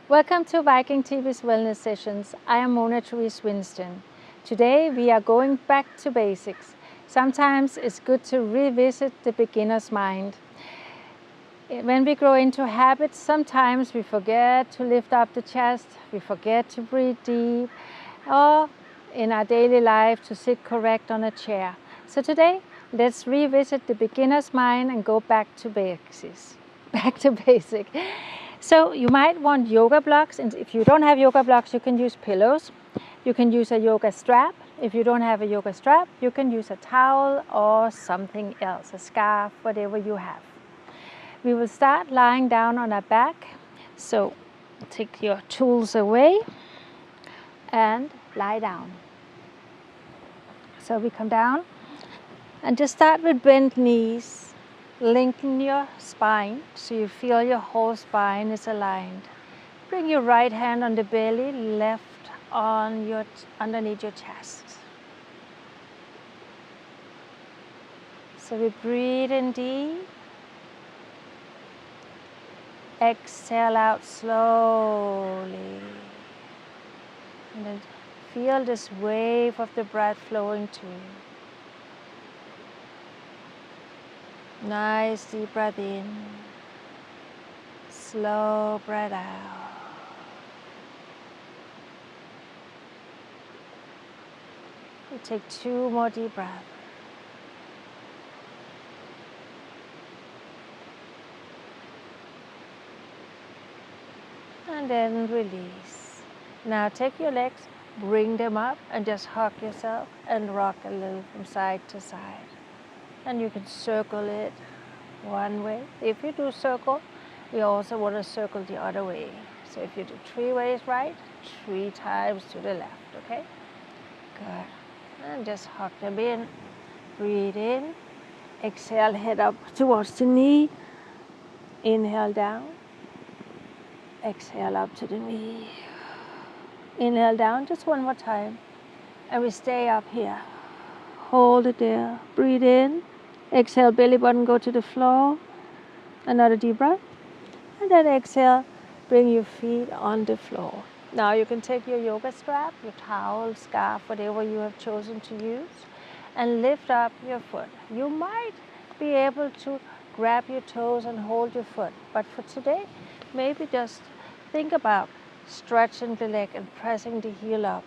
Welcome to Viking.TV's Wellness Sessions. I am Mona Therese Winston. Today we are going back to basics. Sometimes it's good to revisit the beginner's mind. When we grow into habits, sometimes we forget to lift up the chest, we forget to breathe deep, or in our daily life to sit correct on a chair. So today, let's revisit the beginner's mind and go back to basics. Back to basic. So you might want yoga blocks, and if you don't have yoga blocks, you can use pillows. You can use a yoga strap. If you don't have a yoga strap, you can use a towel or something else, a scarf, whatever you have. We will start lying down on our back. So take your tools away and lie down. So we come down and just start with bent knees. Lengthen your spine so you feel your whole spine is aligned. Bring your right hand on the belly, left on underneath your chest. So we breathe in deep. Exhale out slowly. And then feel this wave of the breath flowing to you. Nice deep breath in, slow breath out. We take 2 more deep breaths. And then release. Now take your legs, bring them up and just hug yourself and rock a little from side to side. And you can circle it one way. If you do circle, we also want to circle the other way. So if you do 3 ways right, 3 times to the left, okay? Good. And just hug them in. Breathe in. Exhale, head up towards the knee. Inhale down. Exhale up to the knee. Inhale down, just one more time. And we stay up here. Hold it there. Breathe in. Exhale, belly button go to the floor. Another deep breath. And then exhale, bring your feet on the floor. Now you can take your yoga strap, your towel, scarf, whatever you have chosen to use, and lift up your foot. You might be able to grab your toes and hold your foot. But for today, maybe just think about stretching the leg and pressing the heel up.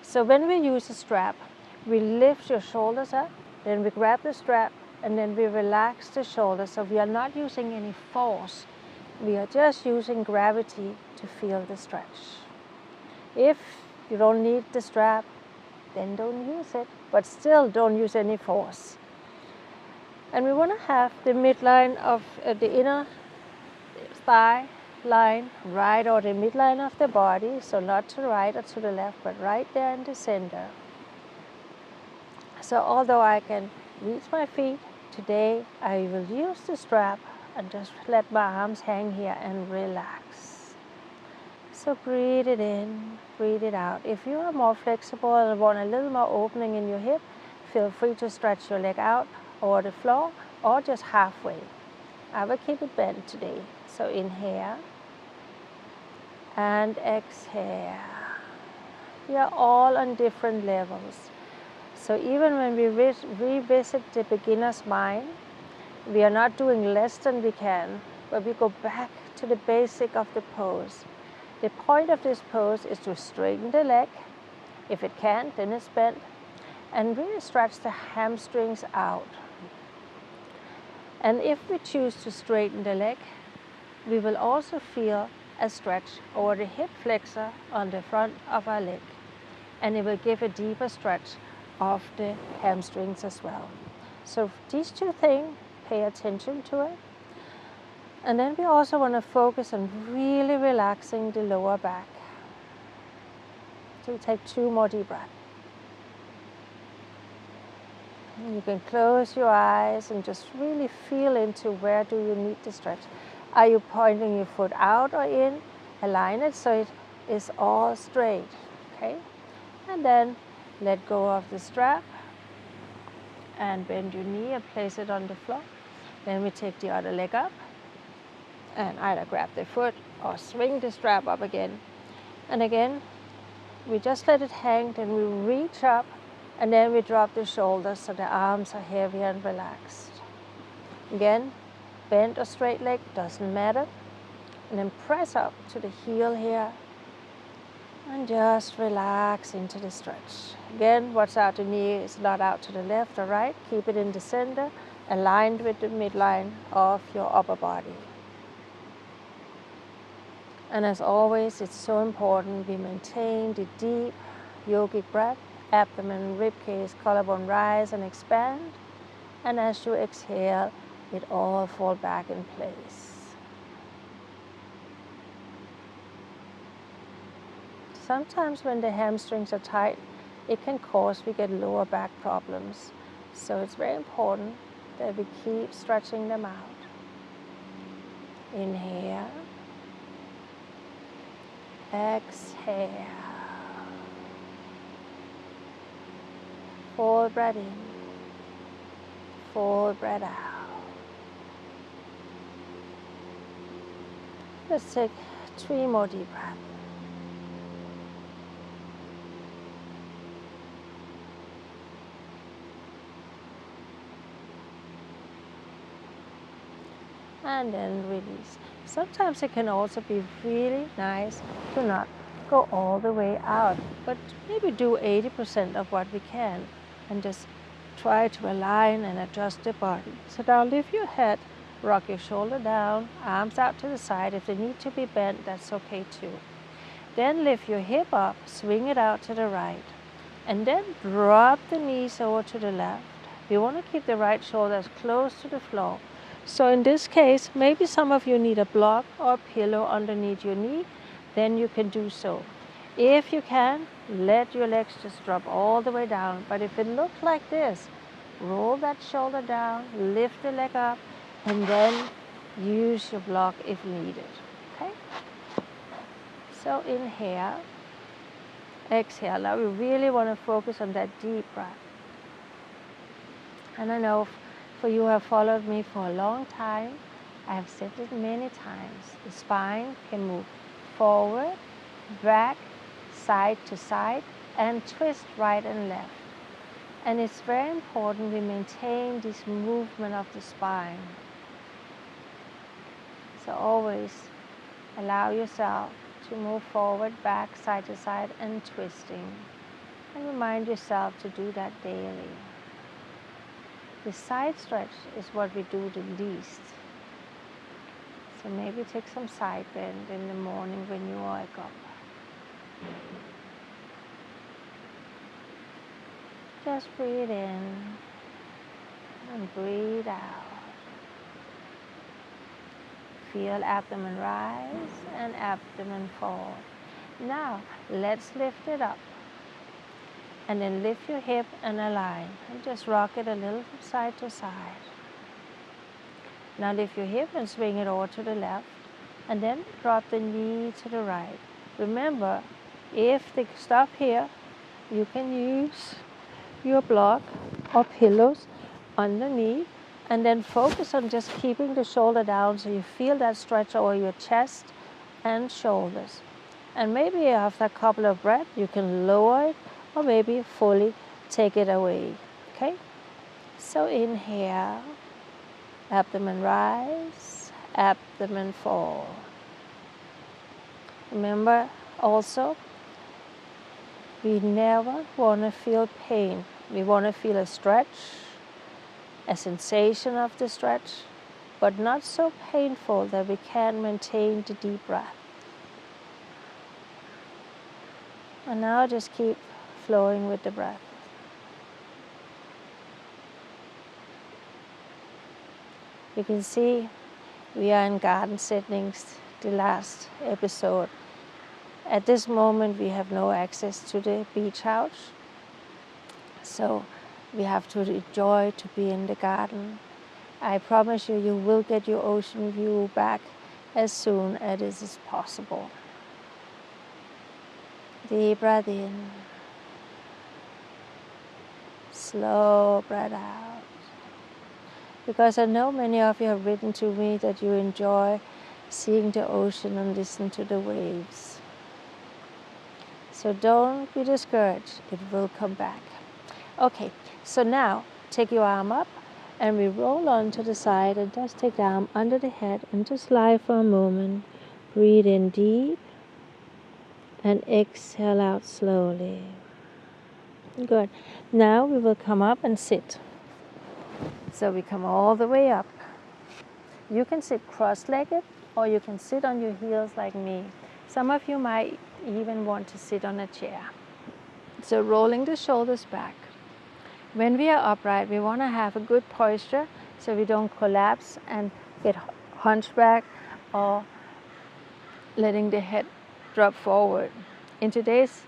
So when we use a strap, we lift your shoulders up, then we grab the strap, and then we relax the shoulders. So we are not using any force. We are just using gravity to feel the stretch. If you don't need the strap, then don't use it, but still don't use any force. And we want to have the midline of the inner thigh line right or the midline of the body, so not to the right or to the left, but right there in the center. So although I can reach my feet, today I will use the strap and just let my arms hang here and relax. So breathe it in, breathe it out. If you are more flexible and want a little more opening in your hip, feel free to stretch your leg out over the floor or just halfway. I will keep it bent today. So inhale and exhale. We are all on different levels. So even when we revisit the beginner's mind, we are not doing less than we can, but we go back to the basic of the pose. The point of this pose is to straighten the leg. If it can't, then it's bent. And really stretch the hamstrings out. And if we choose to straighten the leg, we will also feel a stretch over the hip flexor on the front of our leg. And it will give a deeper stretch of the hamstrings as well. So these 2 things, pay attention to it. And then we also want to focus on really relaxing the lower back. So take 2 more deep breaths. You can close your eyes and just really feel into where do you need to stretch. Are you pointing your foot out or in? Align it so it is all straight, okay? And then let go of the strap and bend your knee and place it on the floor. Then we take the other leg up and either grab the foot or swing the strap up again. And again, we just let it hang, then we reach up, and then we drop the shoulders so the arms are heavy and relaxed. Again, bent or straight leg, doesn't matter. And then press up to the heel here, and just relax into the stretch. Again, watch out the knee is not out to the left or right. Keep it in the center, aligned with the midline of your upper body. And as always, it's so important we maintain the deep yogic breath. Abdomen, rib cage, collarbone rise and expand. And as you exhale, it all falls back in place. Sometimes when the hamstrings are tight, it can cause we get lower back problems. So it's very important that we keep stretching them out. Inhale. Exhale. Full breath in. Full breath out. Let's take 3 more deep breaths. And then release. Sometimes it can also be really nice to not go all the way out, but maybe do 80% of what we can and just try to align and adjust the body. So now lift your head, rock your shoulder down, arms out to the side. If they need to be bent, that's okay too. Then lift your hip up, swing it out to the right, and then drop the knees over to the left. We want to keep the right shoulder as close to the floor. So in this case, maybe some of you need a block or a pillow underneath your knee, then you can do so. If you can, let your legs just drop all the way down. But if it looks like this, roll that shoulder down, lift the leg up, and then use your block if needed. Okay? So inhale, exhale. Now we really want to focus on that deep breath. And I know for you who have followed me for a long time, I have said it many times. The spine can move forward, back, side to side, and twist right and left. And it's very important we maintain this movement of the spine. So always allow yourself to move forward, back, side to side, and twisting. And remind yourself to do that daily. The side stretch is what we do the least. So maybe take some side bend in the morning when you wake up. Just breathe in and breathe out. Feel abdomen rise and abdomen fall. Now let's lift it up. And then lift your hip and align. And just rock it a little from side to side. Now lift your hip and swing it over to the left. And then drop the knee to the right. Remember, if they stop here, you can use your block or pillows underneath. And then focus on just keeping the shoulder down so you feel that stretch over your chest and shoulders. And maybe after a couple of breaths, you can lower it or maybe fully take it away, okay? So inhale, abdomen rise, abdomen fall. Remember also, we never want to feel pain. We want to feel a stretch, a sensation of the stretch, but not so painful that we can't maintain the deep breath. And now just keep flowing with the breath. You can see we are in garden settings, the last episode. At this moment we have no access to the beach house, so we have to enjoy to be in the garden. I promise you, you will get your ocean view back as soon as it is possible. Deep breath in. Slow breath out. Because I know many of you have written to me that you enjoy seeing the ocean and listen to the waves. So don't be discouraged, it will come back. Okay, so now take your arm up and we roll on to the side and just take the arm under the head and just lie for a moment. Breathe in deep and exhale out slowly. Good. Now we will come up and sit. So we come all the way up. You can sit cross-legged or you can sit on your heels like me. Some of you might even want to sit on a chair. So rolling the shoulders back. When we are upright, we want to have a good posture so we don't collapse and get hunchback or letting the head drop forward. In today's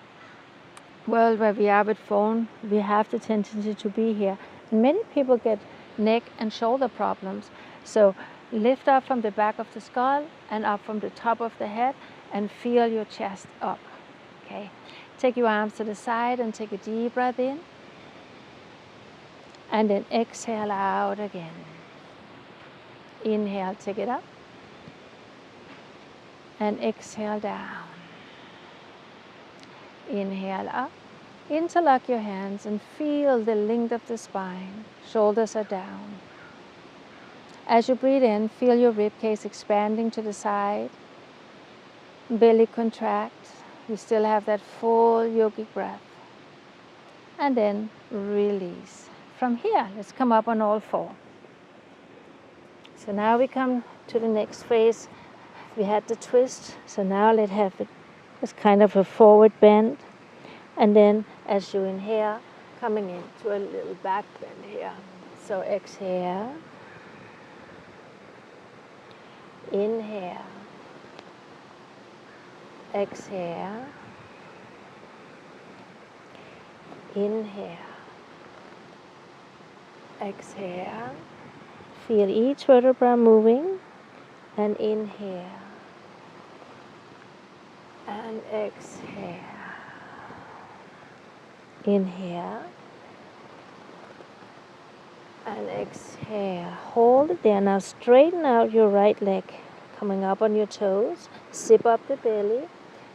world where we are with phone, we have the tendency to be here. And many people get neck and shoulder problems. So lift up from the back of the skull and up from the top of the head and feel your chest up. Okay. Take your arms to the side and take a deep breath in. And then exhale out again. Inhale, take it up. And exhale down. Inhale up. Interlock your hands and feel the length of the spine. Shoulders are down. As you breathe in, feel your ribcage expanding to the side. Belly contracts. You still have that full yogic breath. And then release. From here, let's come up on all four. So now we come to the next phase. We had the twist, so now let's have it as kind of a forward bend. And then as you inhale, coming into a little back bend here. So exhale. Inhale. Exhale. Inhale. Exhale. Feel each vertebra moving and inhale and exhale. Inhale and exhale. Hold it there. Now straighten out your right leg, coming up on your toes. Zip up the belly,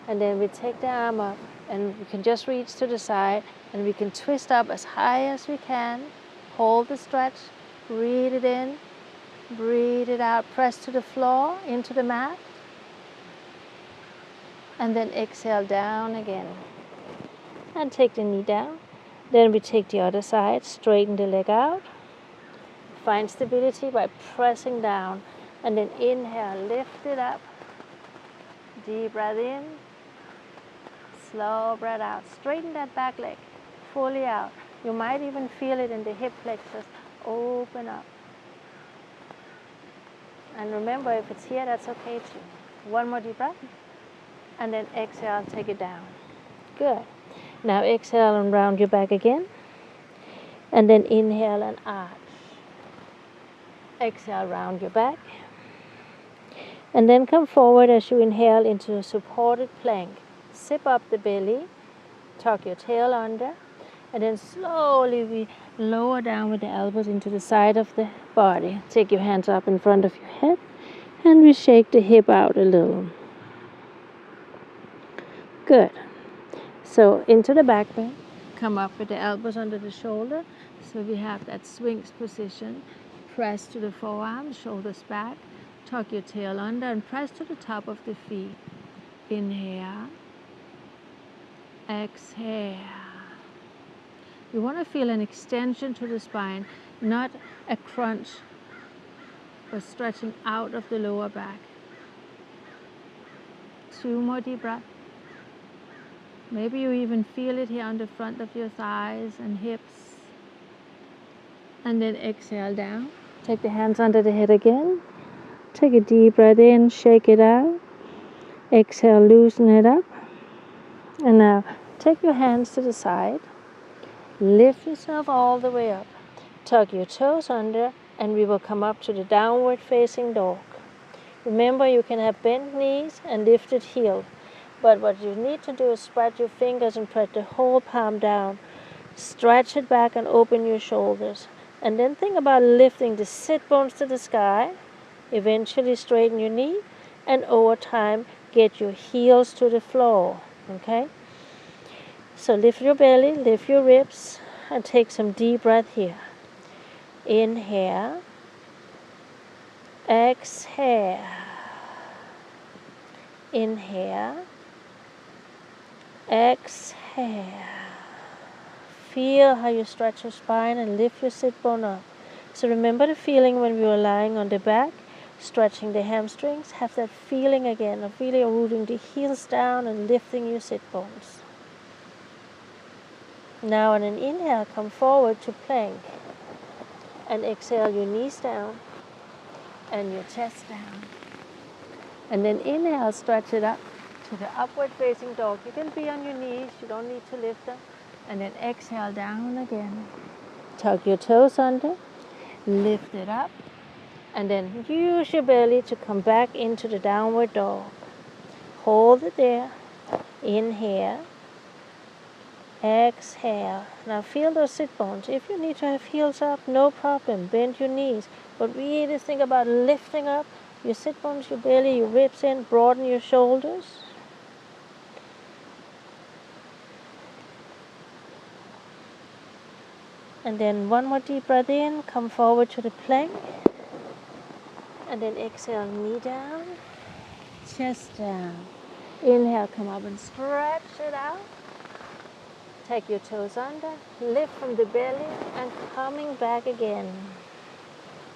and then we take the arm up and we can just reach to the side and we can twist up as high as we can. Hold the stretch, breathe it in, breathe it out, press to the floor, into the mat, and then exhale down again. And take the knee down. Then we take the other side, straighten the leg out, find stability by pressing down, and then inhale, lift it up, deep breath in, slow breath out, straighten that back leg fully out. You might even feel it in the hip flexors. Open up. And remember, if it's here, that's okay too. One more deep breath. And then exhale, take it down. Good. Now exhale and round your back again. And then inhale and arch. Exhale, round your back. And then come forward as you inhale into a supported plank. Zip up the belly. Tuck your tail under. And then slowly we lower down with the elbows into the side of the body. Take your hands up in front of your head and we shake the hip out a little. Good. So into the back bend. Come up with the elbows under the shoulder. So we have that swings position. Press to the forearms, shoulders back. Tuck your tail under and press to the top of the feet. Inhale. Exhale. You want to feel an extension to the spine, not a crunch or stretching out of the lower back. 2 more deep breaths. Maybe you even feel it here on the front of your thighs and hips. And then exhale down. Take the hands under the head again. Take a deep breath in, shake it out. Exhale, loosen it up. And now take your hands to the side. Lift yourself all the way up. Tuck your toes under and we will come up to the downward facing dog. Remember, you can have bent knees and lifted heel. But what you need to do is spread your fingers and press the whole palm down. Stretch it back and open your shoulders. And then think about lifting the sit bones to the sky. Eventually straighten your knee and over time get your heels to the floor. Okay? So lift your belly, lift your ribs, and take some deep breath here. Inhale, exhale, inhale, exhale. Feel how you stretch your spine and lift your sit bone up. So remember the feeling when we were lying on the back, stretching the hamstrings. Have that feeling again of really rooting the heels down and lifting your sit bones. Now on an inhale, come forward to plank. And exhale your knees down and your chest down. And then inhale, stretch it up to the upward facing dog. You can be on your knees, you don't need to lift them. And then exhale down again. Tuck your toes under, lift it up, and then use your belly to come back into the downward dog. Hold it there. Inhale, exhale. Now feel those sit bones. If you need to have heels up, no problem. Bend your knees. But really think about lifting up your sit bones, your belly, your ribs in. Broaden your shoulders. And then one more deep breath in. Come forward to the plank. And then exhale, knee down, chest down. Inhale, come up and stretch it out. Take your toes under, lift from the belly, and coming back again.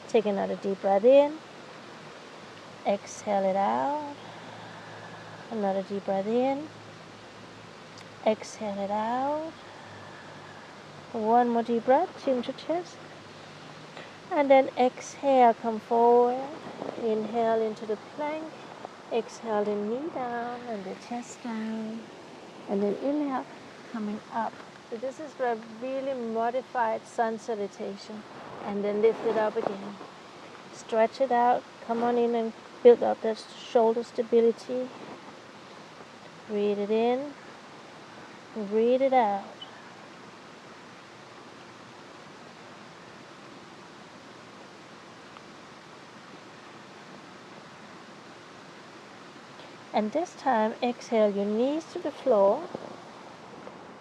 Take another deep breath in. Exhale it out. Another deep breath in. Exhale it out. One more deep breath, chin to chest. And then exhale, come forward. Inhale into the plank. Exhale the knee down and the chest down. And then inhale, coming up. So this is a really modified sun salutation. And then lift it up again. Stretch it out. Come on in and build up that shoulder stability. Breathe it in. Breathe it out. And this time, exhale your knees to the floor.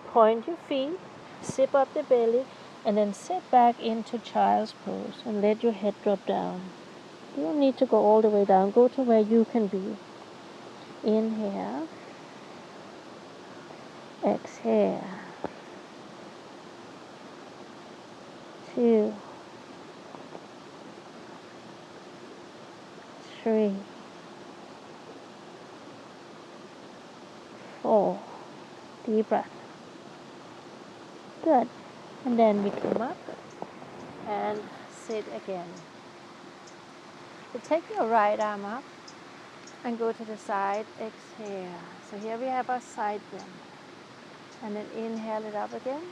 Point your feet. Zip up the belly. And then sit back into child's pose. And let your head drop down. You don't need to go all the way down. Go to where you can be. Inhale. Exhale. 2, 3, 4. Deep breath. Good. And then we come up and sit again. So take your right arm up and go to the side. Exhale. So here we have our side bend. And then inhale it up again.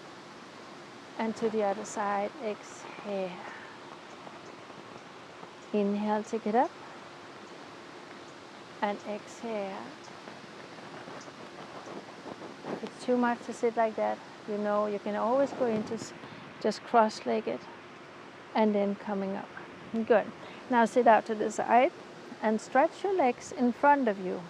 And to the other side. Exhale. Inhale, take it up. And exhale. If it's too much to sit like that, you know you can always go into just cross-legged and then coming up. Good. Now sit out to the side and stretch your legs in front of you.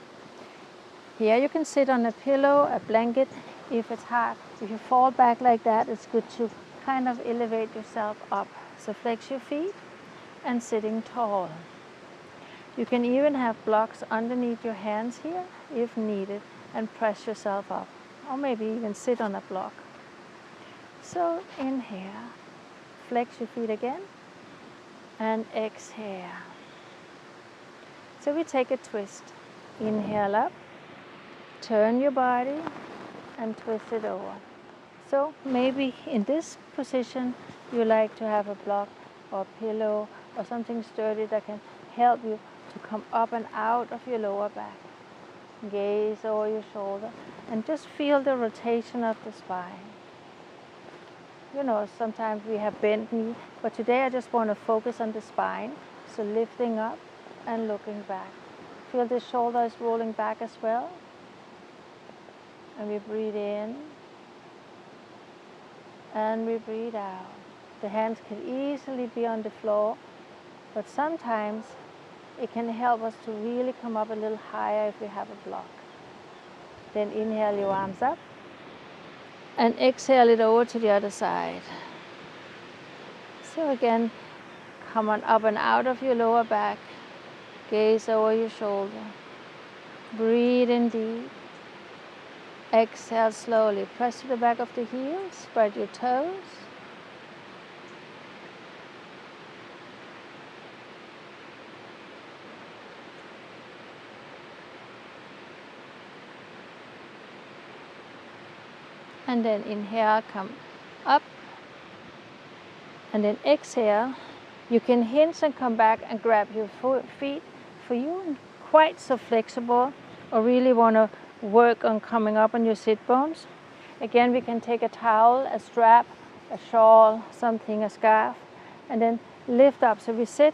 Here you can sit on a pillow, a blanket, if it's hard. If you fall back like that, it's good to kind of elevate yourself up. So flex your feet and sitting tall. You can even have blocks underneath your hands here if needed and press yourself up. Or maybe even sit on a block. So inhale, flex your feet again, and exhale. So we take a twist. Inhale up, turn your body, and twist it over. So maybe in this position, you like to have a block or a pillow or something sturdy that can help you to come up and out of your lower back. Gaze over your shoulder and just feel the rotation of the spine. You know, sometimes we have bent knee, but today I just want to focus on the spine. So lifting up and looking back. Feel the shoulders rolling back as well. And we breathe in and we breathe out. The hands can easily be on the floor, but sometimes It can help us to really come up a little higher if we have a block. Then inhale your arms up and exhale it over to the other side. So again, come on up and out of your lower back. Gaze over your shoulder. Breathe in deep. Exhale slowly. Press to the back of the heels. Spread your toes. And then inhale, come up. And then exhale. You can hinge and come back and grab your feet. For you, quite so flexible, or really want to work on coming up on your sit bones. Again, we can take a towel, a strap, a shawl, something, a scarf, and then lift up. So we sit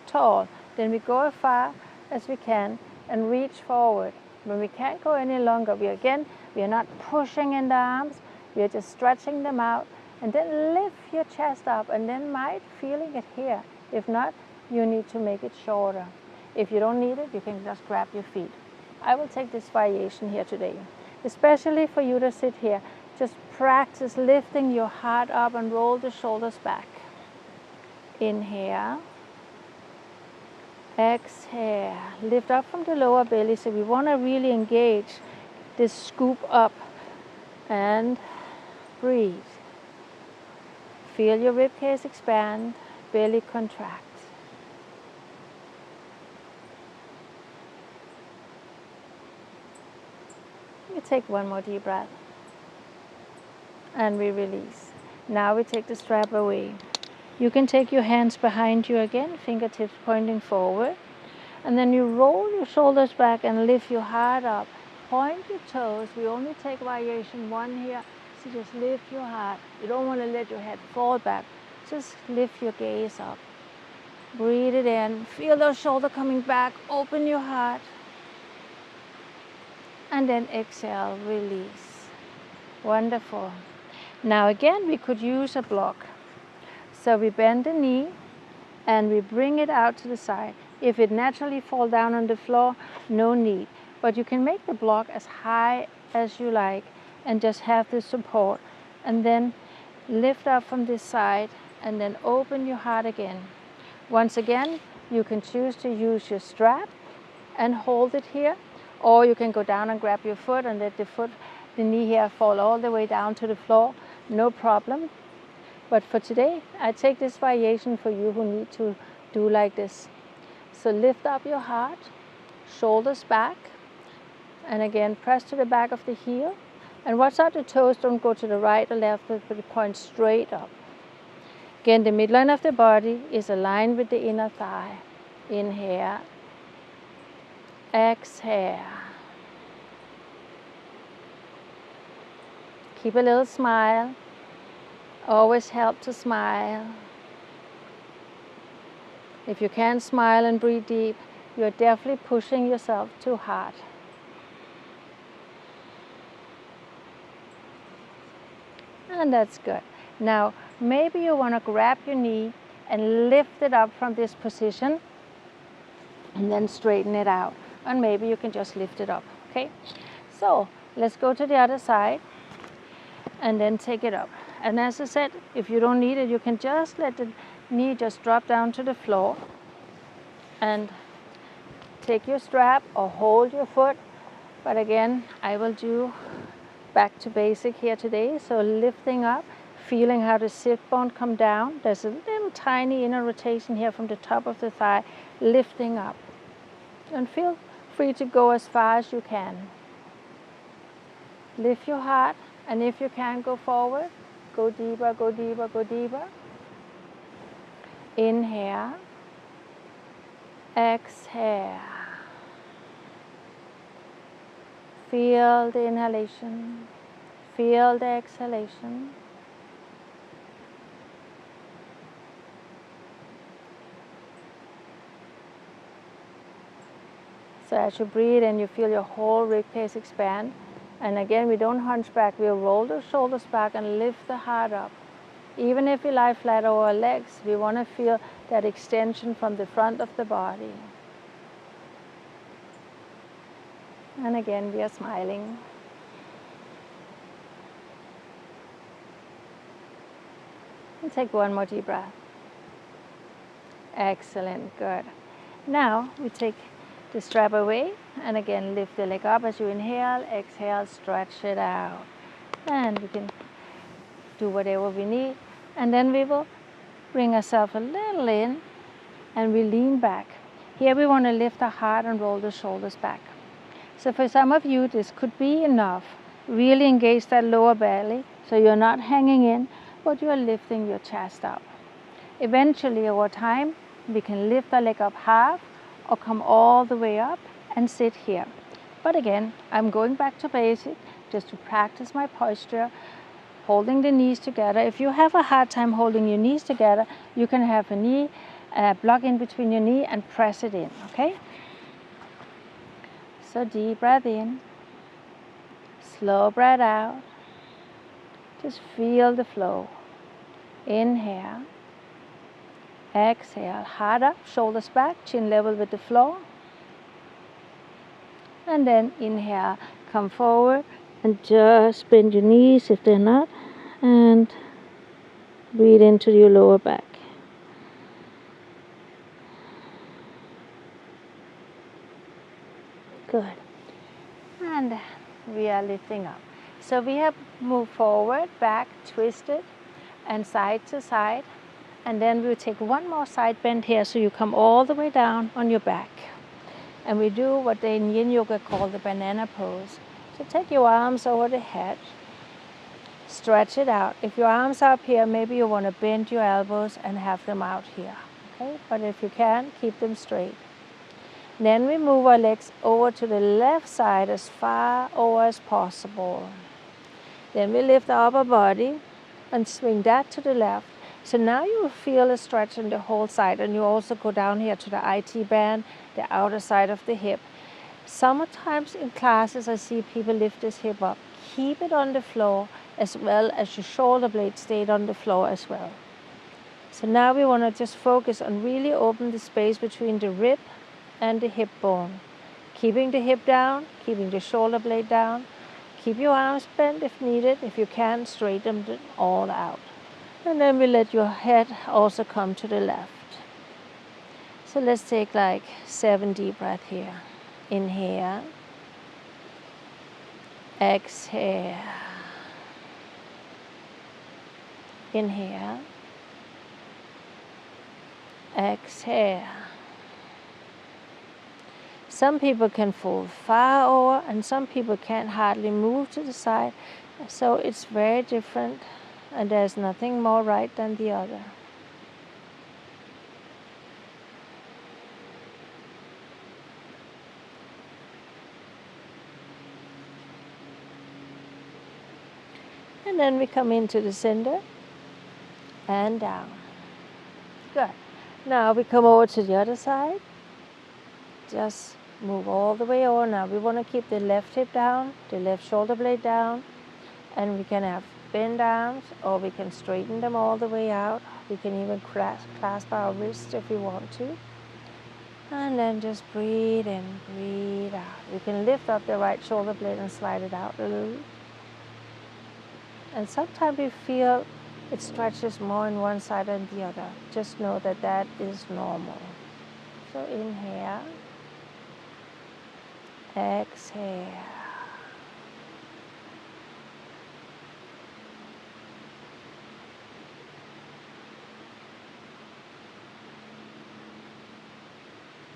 tall. Then we go as far as we can and reach forward. When we can't go any longer, we are not pushing in the arms. We are just stretching them out. And then lift your chest up, and then might feeling it here. If not, you need to make it shorter. If you don't need it, you can just grab your feet. I will take this variation here today, especially for you to sit here. Just practice lifting your heart up and roll the shoulders back. Inhale. Exhale. Lift up from the lower belly. So we want to really engage this scoop up. And breathe. Feel your ribcage expand, belly contract. We take one more deep breath. And we release. Now we take the strap away. You can take your hands behind you again, fingertips pointing forward. And then you roll your shoulders back and lift your heart up. Point your toes. We only take variation one here. So just lift your heart. You don't want to let your head fall back. Just lift your gaze up. Breathe it in. Feel those shoulders coming back. Open your heart. And then exhale, release. Wonderful. Now again, we could use a block. So we bend the knee and we bring it out to the side. If it naturally falls down on the floor, no need. But you can make the block as high as you like and just have the support. And then lift up from this side and then open your heart again. Once again, you can choose to use your strap and hold it here, or you can go down and grab your foot and let the knee here fall all the way down to the floor. No problem. But for today, I take this variation for you who need to do like this. So lift up your heart, shoulders back, and again press to the back of the heel. And watch out the toes don't go to the right or left, but point straight up. Again, the midline of the body is aligned with the inner thigh. Inhale. Exhale. Keep a little smile. Always help to smile. If you can't smile and breathe deep, you're definitely pushing yourself too hard. And that's good. Now, maybe you want to grab your knee and lift it up from this position and then straighten it out. And maybe you can just lift it up, okay? So, let's go to the other side and then take it up. And as I said, if you don't need it, you can just let the knee just drop down to the floor and take your strap or hold your foot. But again, I will do back to basic here today. So lifting up, feeling how the sit bone come down. There's a little tiny inner rotation here from the top of the thigh, lifting up. And feel free to go as far as you can. Lift your heart, and if you can, go forward. Go deeper, go deeper, go deeper. Inhale. Exhale. Feel the inhalation. Feel the exhalation. So as you breathe in, you feel your whole ribcage expand. And again, we don't hunch back. We'll roll the shoulders back and lift the heart up. Even if we lie flat over our legs, we want to feel that extension from the front of the body. And again, we are smiling. And take one more deep breath. Excellent, good. Now we take the strap away and again lift the leg up as you inhale, exhale, stretch it out. And we can do whatever we need. And then we will bring ourselves a little in and we lean back. Here we want to lift our heart and roll the shoulders back. So for some of you, this could be enough. Really engage that lower belly so you're not hanging in, but you're lifting your chest up. Eventually, over time, we can lift our leg up half or come all the way up and sit here. But again, I'm going back to basic just to practice my posture, holding the knees together. If you have a hard time holding your knees together, you can have a knee block in between your knee and press it in, okay? So deep breath in, slow breath out. Just feel the flow. Inhale. Exhale, heart up, shoulders back, chin level with the floor. And then inhale, come forward and just bend your knees if they're not. And breathe into your lower back. Good. And we are lifting up. So we have moved forward, back, twisted, and side to side. And then we'll take one more side bend here so you come all the way down on your back. And we do what they in yin yoga call the banana pose. So take your arms over the head, stretch it out. If your arms are up here, maybe you want to bend your elbows and have them out here. Okay? But if you can, keep them straight. Then we move our legs over to the left side as far over as possible. Then we lift our upper body and swing that to the left. So now you will feel a stretch in the whole side, and you also go down here to the IT band, the outer side of the hip. Sometimes in classes I see people lift this hip up. Keep it on the floor as well as your shoulder blade stayed on the floor as well. So now we want to just focus on really open the space between the rib and the hip bone. Keeping the hip down, keeping the shoulder blade down. Keep your arms bent if needed. If you can, straighten them all out. And then we let your head also come to the left. So let's take like 7 deep breaths here. Inhale. Exhale. Inhale. Exhale. Some people can fold far over and some people can't hardly move to the side. So it's very different. And there's nothing more right than the other. And then we come into the center and down. Good. Now we come over to the other side. Just move all the way over. Now we want to keep the left hip down, the left shoulder blade down, and we can have bend arms, or we can straighten them all the way out. We can even clasp our wrists if we want to. And then just breathe in, breathe out. You can lift up the right shoulder blade and slide it out a little. And sometimes we feel it stretches more on one side than the other. Just know that that is normal. So inhale, exhale.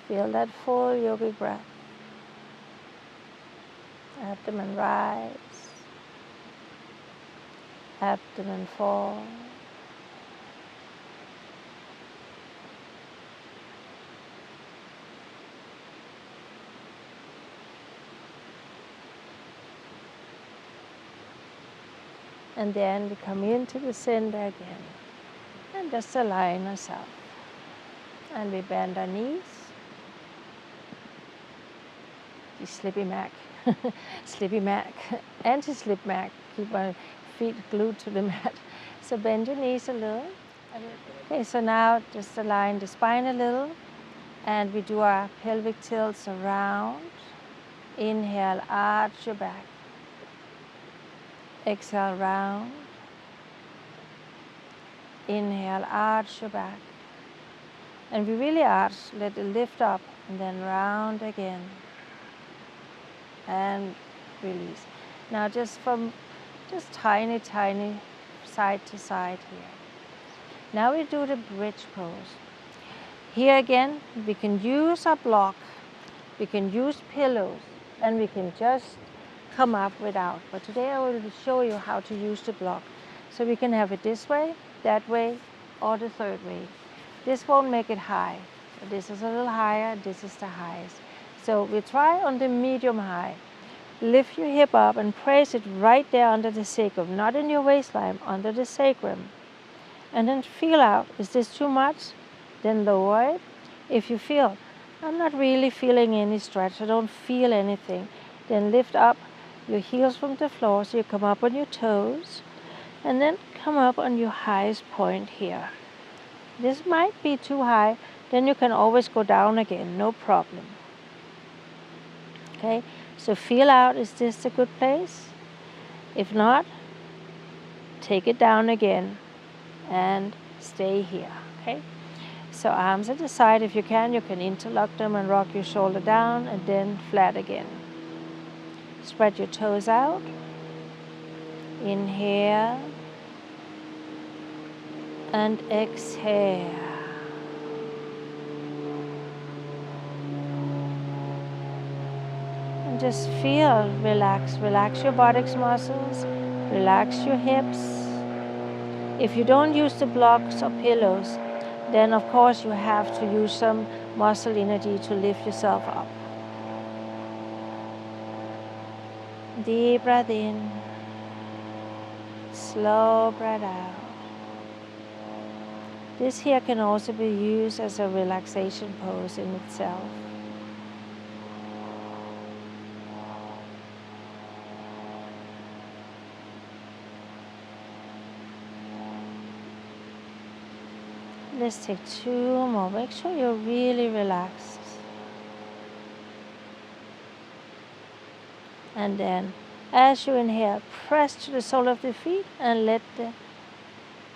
Feel that full yogic breath. Abdomen rise. Abdomen fall. And then we come into the center again. And just align ourselves. And we bend our knees. The Slippy Mac. Slippy Mac. Anti-slip Mac. Keep my feet glued to the mat. So bend your knees a little. Okay, so now just align the spine a little. And we do our pelvic tilts around. Inhale, arch your back. Exhale, round. Inhale, arch your back. And we really arch, let it lift up, and then round again. And release. Now just tiny, tiny side to side here. Now we do the bridge pose. Here again, we can use a block, we can use pillows, and we can just come up without. But today I will show you how to use the block. So we can have it this way, that way, or the third way. This won't make it high. This is a little higher, this is the highest. So we try on the medium high. Lift your hip up and place it right there under the sacrum, not in your waistline, under the sacrum. And then feel out, is this too much? Then lower it. If you feel, I'm not really feeling any stretch, I don't feel anything, then lift up your heels from the floor so you come up on your toes, and then come up on your highest point here. This might be too high, then you can always go down again, no problem. Okay, so feel out, is this a good place? If not, take it down again and stay here, okay? So arms at the side, if you can interlock them and rock your shoulder down and then flat again. Spread your toes out. Inhale and exhale. And just feel, relax your buttocks muscles, relax your hips. If you don't use the blocks or pillows, then of course you have to use some muscle energy to lift yourself up. Deep breath in, slow breath out. This here can also be used as a relaxation pose in itself. Let's take 2 more. Make sure you're really relaxed. And then, as you inhale, press to the sole of the feet and let the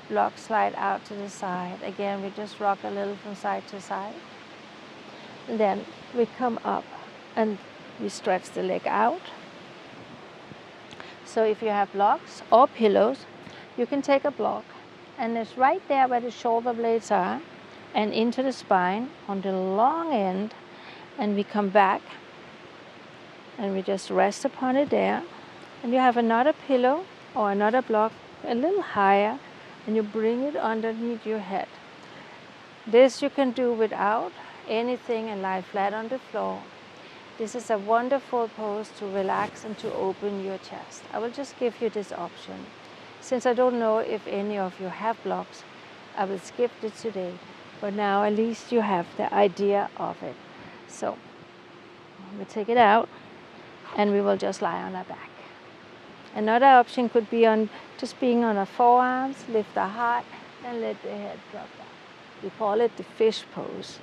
block slide out to the side. Again, we just rock a little from side to side. And then we come up and we stretch the leg out. So if you have blocks or pillows, you can take a block, and it's right there where the shoulder blades are and into the spine on the long end, and we come back and we just rest upon it there, and you have another pillow or another block a little higher, and you bring it underneath your head. This you can do without anything and lie flat on the floor. This is a wonderful pose to relax and to open your chest. I will just give you this option. Since I don't know if any of you have blocks, I will skip it today. But now at least you have the idea of it. So we take it out and we will just lie on our back. Another option could be on just being on our forearms, lift the heart and let the head drop down. We call it the fish pose.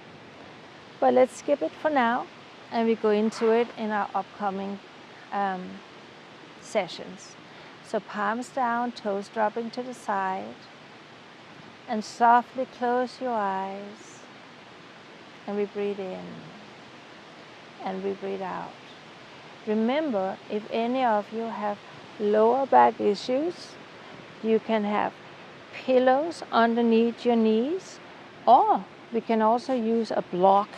But let's skip it for now and we go into it in our upcoming sessions. So palms down, toes dropping to the side, and softly close your eyes, and we breathe in, and we breathe out. Remember, if any of you have lower back issues, you can have pillows underneath your knees, or we can also use a block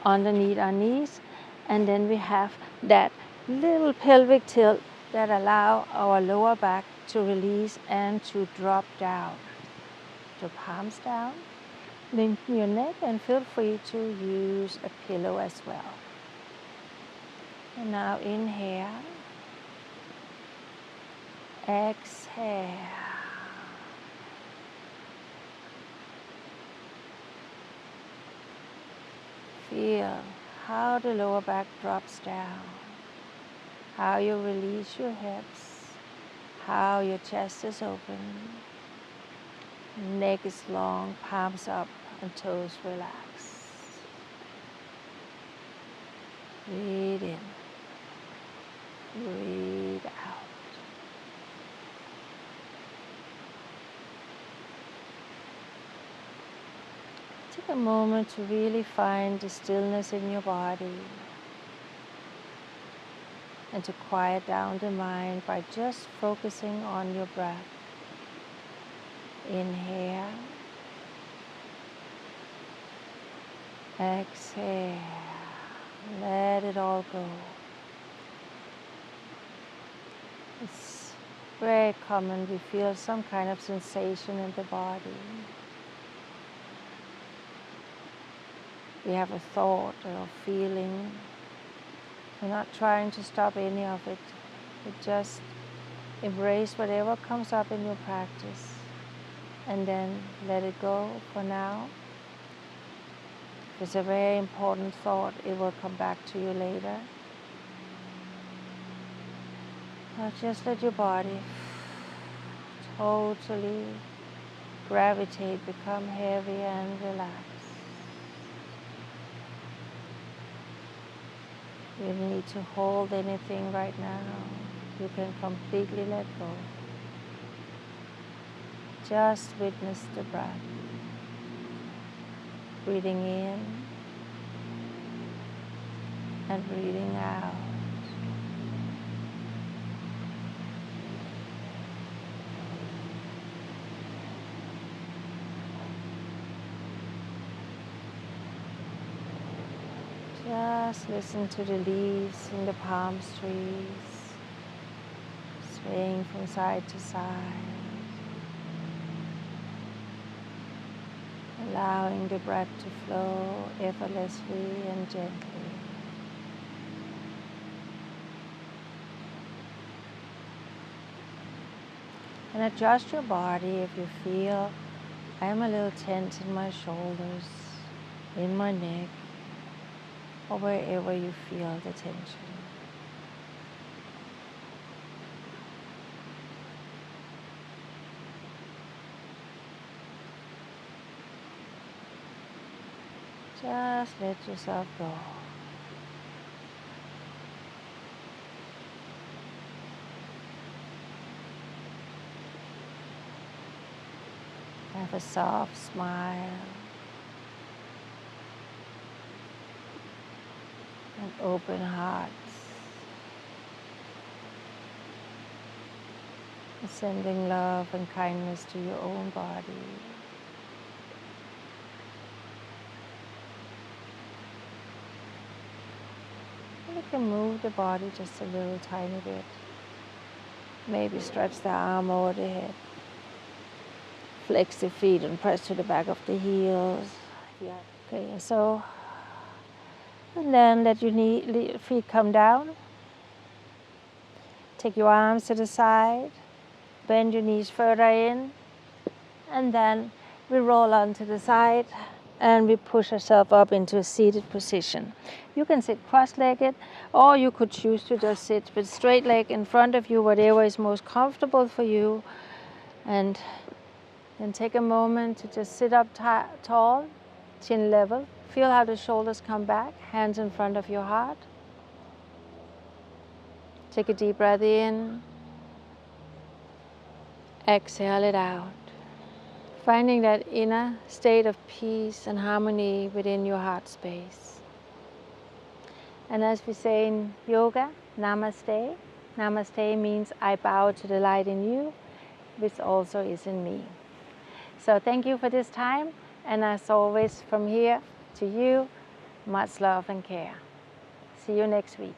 underneath our knees, and then we have that little pelvic tilt that allow our lower back to release and to drop down. So palms down, lengthen your neck, and feel free to use a pillow as well. And now inhale, exhale. Feel how the lower back drops down, how you release your hips, how your chest is open, neck is long, palms up, and toes relaxed. Breathe in. breathe out. Take a moment to really find the stillness in your body and to quiet down the mind by just focusing on your breath. Inhale, exhale, let it all go. It's very common we feel some kind of sensation in the body. We have a thought or a feeling. We're not trying to stop any of it. We just embrace whatever comes up in your practice and then let it go for now. If it's a very important thought, it will come back to you later. Now just let your body totally gravitate, become heavy and relaxed. You don't need to hold anything right now. You can completely let go. Just witness the breath. Breathing in and breathing out. Just listen to the leaves in the palm trees, swaying from side to side, allowing the breath to flow effortlessly and gently. And adjust your body if you feel, I am a little tense in my shoulders, in my neck, or wherever you feel the tension. Just let yourself go. Have a soft smile. And open hearts. And sending love and kindness to your own body. You can move the body just a little tiny bit. Maybe stretch the arm over the head. Flex the feet and press to the back of the heels. Yeah. Okay, so and then let your feet come down. Take your arms to the side. Bend your knees further in. And then we roll onto the side and we push ourselves up into a seated position. You can sit cross-legged, or you could choose to just sit with straight leg in front of you, whatever is most comfortable for you. And then take a moment to just sit up tall, chin level. Feel how the shoulders come back, hands in front of your heart. Take a deep breath in. Exhale it out. Finding that inner state of peace and harmony within your heart space. And as we say in yoga, namaste. Namaste means I bow to the light in you, which also is in me. So thank you for this time. And as always, from here to you, much love and care. See you next week.